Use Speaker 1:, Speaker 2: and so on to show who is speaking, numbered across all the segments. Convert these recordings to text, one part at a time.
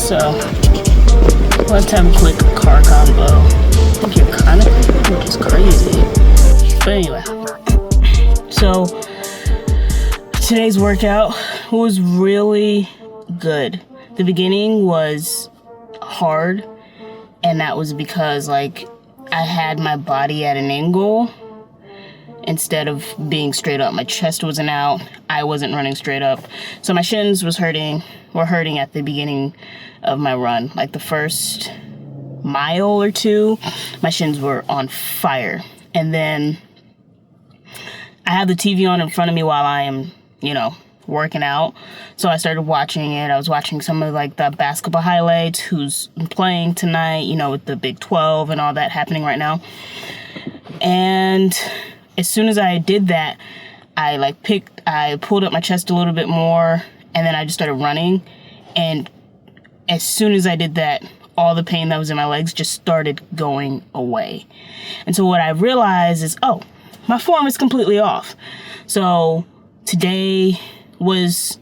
Speaker 1: So, let's have a quick car combo. I think you're kind of crazy, which is crazy. But anyway, so today's workout was really good. The beginning was hard, and that was because I had my body at an angle instead of being straight up. My chest wasn't out. I wasn't running straight up. So my shins were hurting at the beginning of my run. Like the first mile or two, my shins were on fire. And then I have the TV on in front of me while I am, working out. So I started watching it. I was watching some of the basketball highlights, who's playing tonight, with the Big 12 and all that happening right now. And as soon as I did that, I pulled up my chest a little bit more, and then I just started running. And as soon as I did that, all the pain that was in my legs just started going away. And so what I realized is, my form is completely off. So today was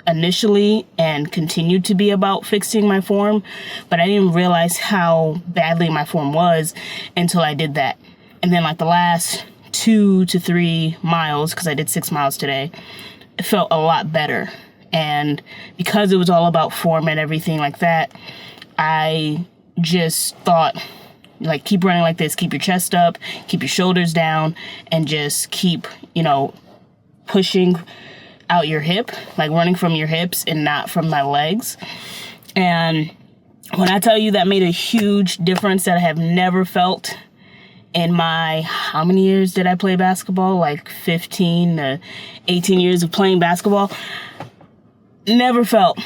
Speaker 1: initially and continued to be about fixing my form, but I didn't realize how badly my form was until I did that. And then the last 2 to 3 miles, because I did 6 miles today, it felt a lot better. And because it was all about form and everything like that, I just thought, keep running like this, keep your chest up, keep your shoulders down, and just keep, pushing out your hip, running from your hips and not from my legs. And when I tell you that made a huge difference that I have never felt in my, how many years did I play basketball? 15 to 18 years of playing basketball. Never felt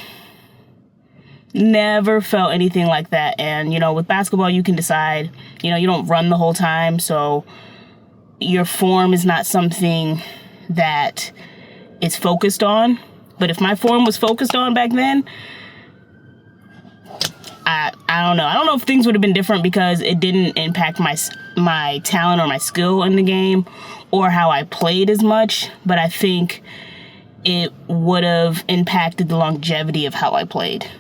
Speaker 1: anything like that. And, with basketball, you can decide, you don't run the whole time. So your form is not something that is focused on. But if my form was focused on back then, I don't know. I don't know if things would have been different because it didn't impact my talent or my skill in the game or how I played as much. But I think it would have impacted the longevity of how I played,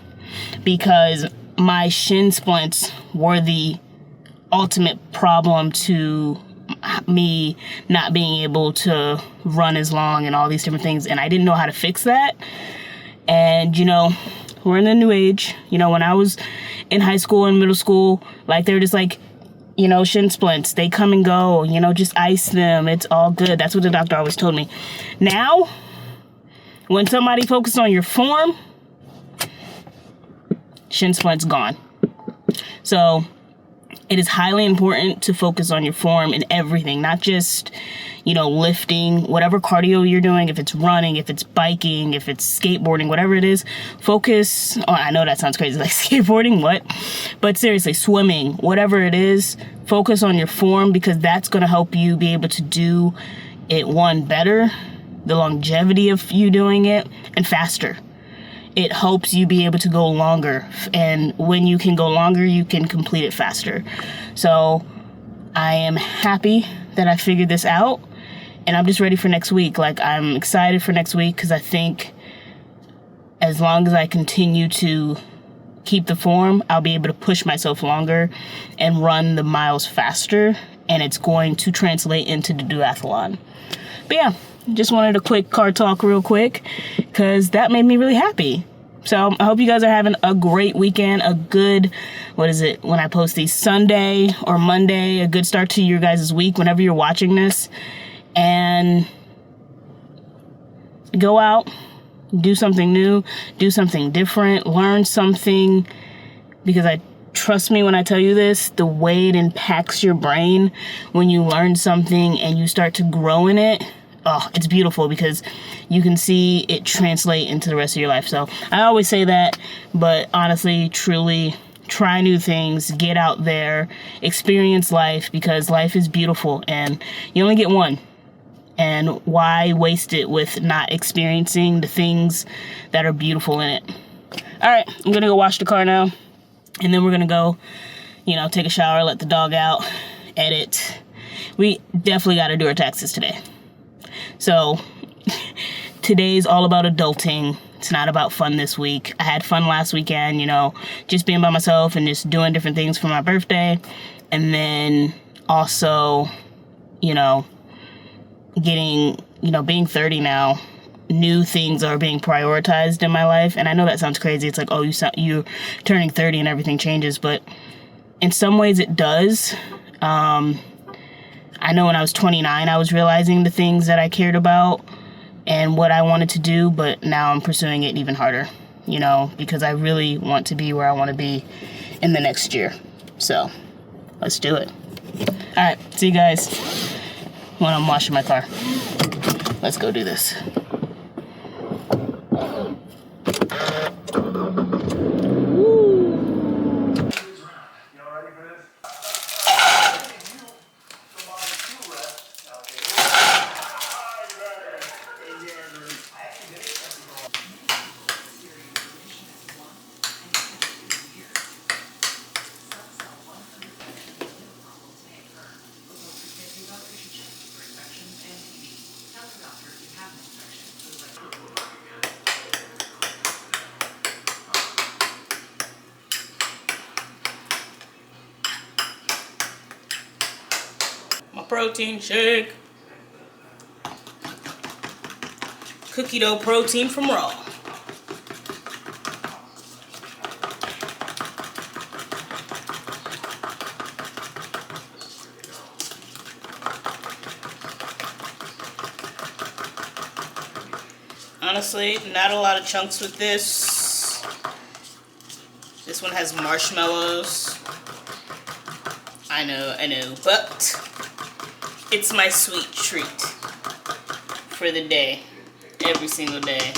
Speaker 1: because my shin splints were the ultimate problem to me not being able to run as long and all these different things. And I didn't know how to fix that. And, we're in a new age. When I was in high school and middle school, they're just shin splints, they come and go, just ice them. It's all good. That's what the doctor always told me. Now, when somebody focuses on your form, shin splints gone. So it is highly important to focus on your form in everything, not just, lifting, whatever cardio you're doing, if it's running, if it's biking, if it's skateboarding, whatever it is, focus on, I know that sounds crazy, skateboarding, what? But seriously, swimming, whatever it is, focus on your form, because that's going to help you be able to do it, better, the longevity of you doing it, and faster. It helps you be able to go longer. And when you can go longer, you can complete it faster. So I am happy that I figured this out. And I'm just ready for next week. I'm excited for next week because I think as long as I continue to keep the form, I'll be able to push myself longer and run the miles faster. And it's going to translate into the duathlon. But yeah. Just wanted a quick car talk real quick because that made me really happy. So I hope you guys are having a great weekend, a good, when I post these, Sunday or Monday, a good start to your guys' week whenever you're watching this. And go out, do something new, do something different, learn something, because trust me when I tell you this, the way it impacts your brain when you learn something and you start to grow in it, it's beautiful because you can see it translate into the rest of your life. So I always say that, but honestly, truly, try new things, get out there, experience life, because life is beautiful and you only get one. And why waste it with not experiencing the things that are beautiful in it? All right, I'm going to go wash the car now. And then we're going to go, take a shower, let the dog out, edit. We definitely got to do our taxes today. So today's all about adulting, It's not about fun this week. I had fun last weekend, just being by myself and just doing different things for my birthday. And then also, getting, being 30 now, new things are being prioritized in my life. And I know that sounds crazy. It's like, oh, you're turning 30 and everything changes. But in some ways it does. I know when I was 29, I was realizing the things that I cared about and what I wanted to do, but now I'm pursuing it even harder, because I really want to be where I want to be in the next year. So let's do it. All right, see you guys when I'm washing my car. Let's go do this. My protein shake. Cookie dough protein from Raw. Honestly, not a lot of chunks with this. This one has marshmallows. I know, but it's my sweet treat for the day, every single day.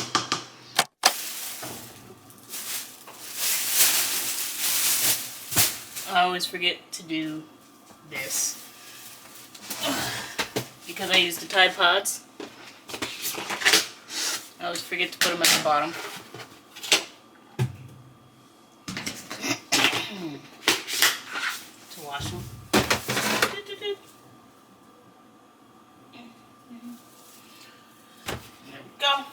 Speaker 1: I always forget to do this because I use the Tide Pods. I always forget to put them at the bottom. To wash them. There we go.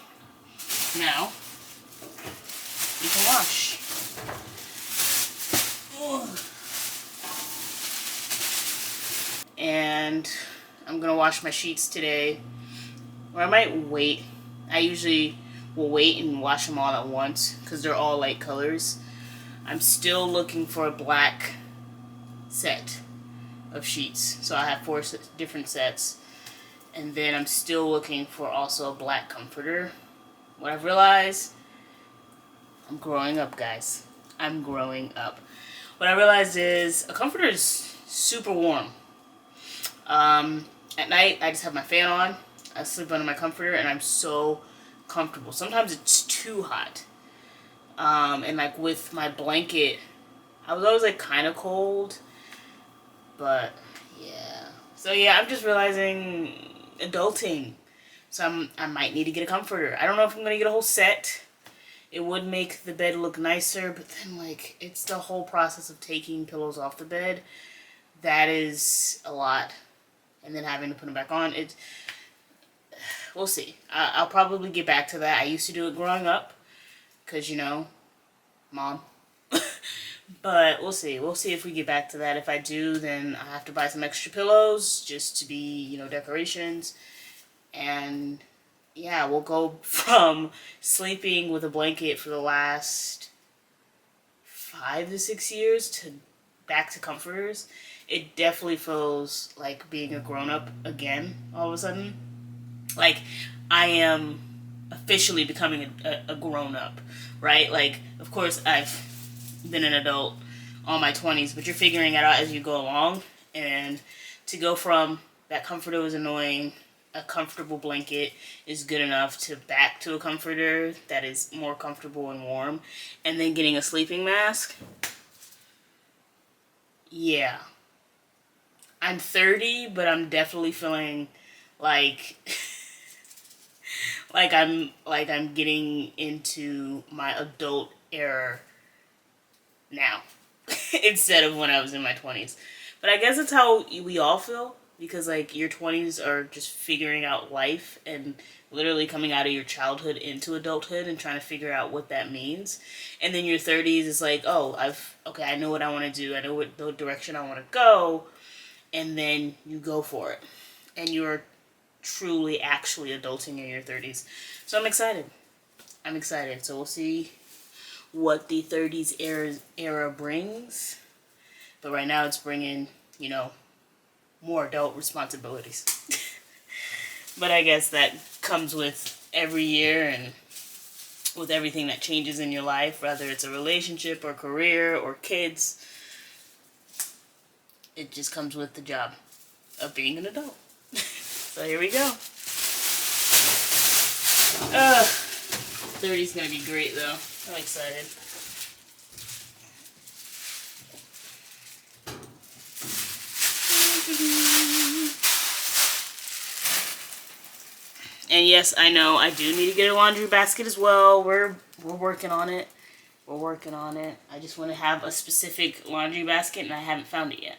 Speaker 1: Now, you can wash. And I'm gonna wash my sheets today. Or I might wait. I usually will wait and wash them all at once because they're all light colors. I'm still looking for a black set of sheets. So I have 4 different sets. And then I'm still looking for also a black comforter. What I've realized, I'm growing up, guys. I'm growing up. What I realized is a comforter is super warm. At night, I just have my fan on. I sleep under my comforter and I'm so comfortable. Sometimes it's too hot. And like with my blanket, I was always like kind of cold. But yeah. So yeah, I'm just realizing adulting. So I might need to get a comforter. I don't know if I'm going to get a whole set. It would make the bed look nicer, but then like it's the whole process of taking pillows off the bed. That is a lot. And then having to put them back on. We'll see. I'll probably get back to that. I used to do it growing up. Because, mom. But we'll see. We'll see if we get back to that. If I do, then I have to buy some extra pillows. Just to be, decorations. And, yeah, we'll go from sleeping with a blanket for the last 5 to 6 years to back to comforters. It definitely feels like being a grown-up again all of a sudden. Like, I am officially becoming a grown-up, right? Like, of course, I've been an adult all my 20s, but you're figuring it out as you go along. And to go from that comforter was annoying, a comfortable blanket is good enough, to back to a comforter that is more comfortable and warm, and then getting a sleeping mask. Yeah. I'm 30, but I'm definitely feeling like I'm getting into my adult era now instead of when I was in my 20s. But I guess it's how we all feel. because like your 20s are just figuring out life and literally coming out of your childhood into adulthood and trying to figure out what that means. And then your 30s is like, oh, I know what I want to do. I know what the direction I want to go. And then you go for it. And you're truly actually adulting in your 30s. So I'm excited. So we'll see what the 30s era brings. But right now it's bringing, more adult responsibilities. But I guess that comes with every year and with everything that changes in your life, whether it's a relationship or career or kids. It just comes with the job of being an adult. So here we go. 30's gonna be great though. I'm excited. And yes, I know I do need to get a laundry basket as well. We're working on it. I just want to have a specific laundry basket, and I haven't found it yet.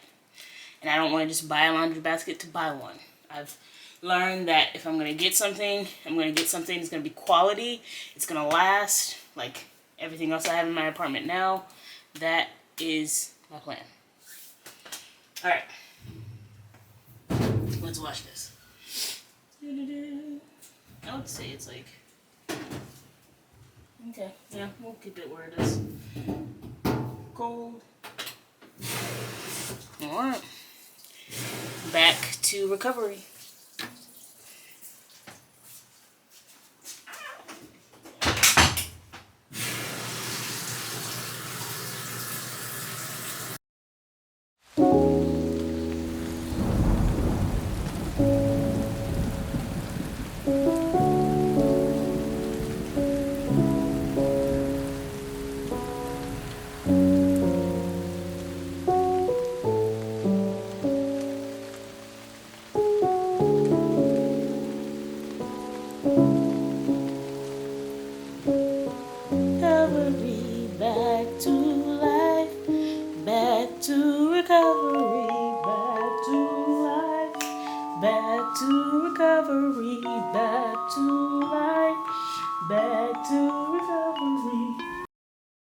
Speaker 1: And I don't want to just buy a laundry basket to buy one. I've learned that if I'm going to get something, that's going to be quality. It's going to last, like everything else I have in my apartment now. That is my plan. Alright. Let's watch this. I would say it's like... Okay, yeah, we'll keep it where it is. Gold. Alright. Back to recovery. Recovery, back to life, back to recovery, back to life, back to recovery, back to life, back to recovery.